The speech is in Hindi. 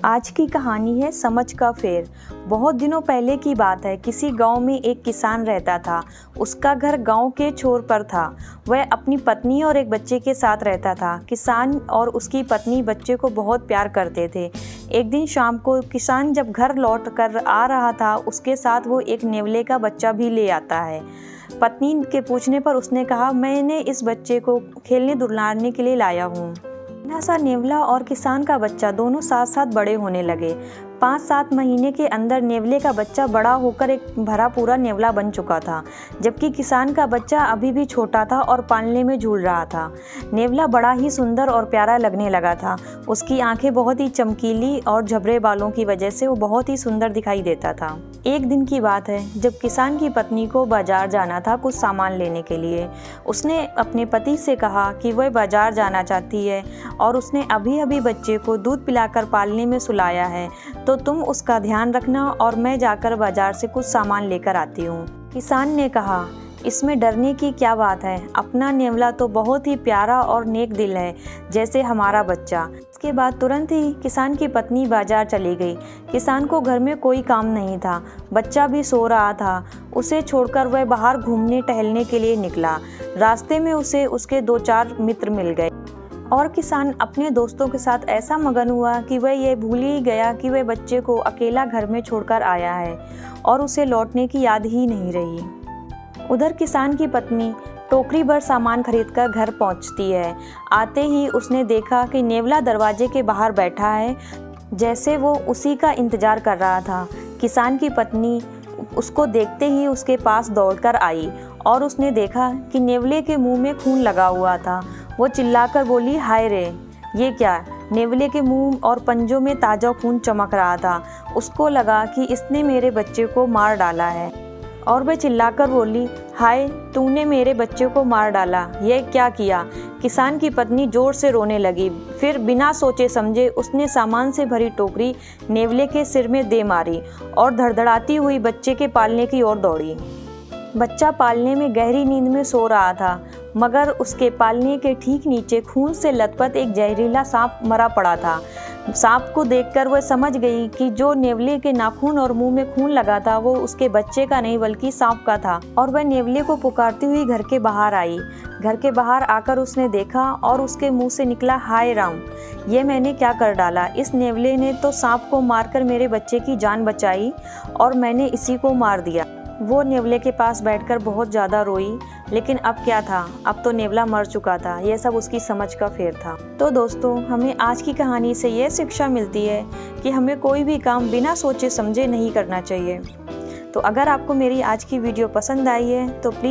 आज की कहानी है समझ का फेर। बहुत दिनों पहले की बात है। किसी गांव में एक किसान रहता था। उसका घर गांव के छोर पर था। वह अपनी पत्नी और एक बच्चे के साथ रहता था। किसान और उसकी पत्नी बच्चे को बहुत प्यार करते थे। एक दिन शाम को किसान जब घर लौट कर आ रहा था, उसके साथ वो एक नेवले का बच्चा भी ले आता है। पत्नी के पूछने पर उसने कहा, मैंने इस बच्चे को खेलने दुलारने के लिए लाया हूँ। नन्हा सा नेवला और किसान का बच्चा दोनों साथ साथ बड़े होने लगे। 5-7 महीने के अंदर नेवले का बच्चा बड़ा होकर एक भरा पूरा नेवला बन चुका था, जबकि किसान का बच्चा अभी भी छोटा था और पालने में झूल रहा था। नेवला बड़ा ही सुंदर और प्यारा लगने लगा था। उसकी आंखें बहुत ही चमकीली और झबरे बालों की वजह से वो बहुत ही सुंदर दिखाई देता था। एक दिन की बात है, जब किसान की पत्नी को बाजार जाना था कुछ सामान लेने के लिए। उसने अपने पति से कहा कि वह बाजार जाना चाहती है और उसने अभी अभी बच्चे को दूध पिलाकर पालने में सुलाया है, तो तुम उसका ध्यान रखना और मैं जाकर बाजार से कुछ सामान लेकर आती हूँ। किसान ने कहा, इसमें डरने की क्या बात है, अपना नेवला तो बहुत ही प्यारा और नेक दिल है, जैसे हमारा बच्चा। इसके बाद तुरंत ही किसान की पत्नी बाजार चली गई। किसान को घर में कोई काम नहीं था, बच्चा भी सो रहा था। उसे छोड़कर वह बाहर घूमने टहलने के लिए निकला। रास्ते में उसे उसके 2-4 मित्र मिल गए और किसान अपने दोस्तों के साथ ऐसा मगन हुआ कि वह ये भूल ही गया कि वह बच्चे को अकेला घर में छोड़कर आया है और उसे लौटने की याद ही नहीं रही। उधर किसान की पत्नी टोकरी भर सामान खरीदकर घर पहुंचती है। आते ही उसने देखा कि नेवला दरवाजे के बाहर बैठा है, जैसे वो उसी का इंतजार कर रहा था। किसान की पत्नी उसको देखते ही उसके पास दौड़कर आई और उसने देखा कि नेवले के मुंह में खून लगा हुआ था। वो चिल्लाकर बोली, हाय रे, ये क्या? नेवले के मुंह और पंजों में ताज़ा खून चमक रहा था। उसको लगा कि इसने मेरे बच्चे को मार डाला है और वह चिल्लाकर बोली, हाय, तूने मेरे बच्चे को मार डाला, ये क्या किया? किसान की पत्नी जोर से रोने लगी। फिर बिना सोचे समझे उसने सामान से भरी टोकरी नेवले के सिर में दे मारी और धड़धड़ाती हुई बच्चे के पालने की ओर दौड़ी। बच्चा पालने में गहरी नींद में सो रहा था, मगर उसके पालने के ठीक नीचे खून से लथपथ एक जहरीला सांप मरा पड़ा था। सांप को देखकर वह समझ गई कि जो नेवले के नाखून और मुंह में खून लगा था वो उसके बच्चे का नहीं बल्कि सांप का था, और वह नेवले को पुकारती हुई घर के बाहर आई। घर के बाहर आकर उसने देखा और उसके मुंह से निकला, हाय राम, ये मैंने क्या कर डाला? इस नेवले ने तो सांप को मारकर मेरे बच्चे की जान बचाई और मैंने इसी को मार दिया। वो नेवले के पास बैठकर बहुत ज़्यादा रोई, लेकिन अब क्या था, अब तो नेवला मर चुका था। यह सब उसकी समझ का फेर था। तो दोस्तों, हमें आज की कहानी से यह शिक्षा मिलती है कि हमें कोई भी काम बिना सोचे समझे नहीं करना चाहिए। तो अगर आपको मेरी आज की वीडियो पसंद आई है तो प्लीज़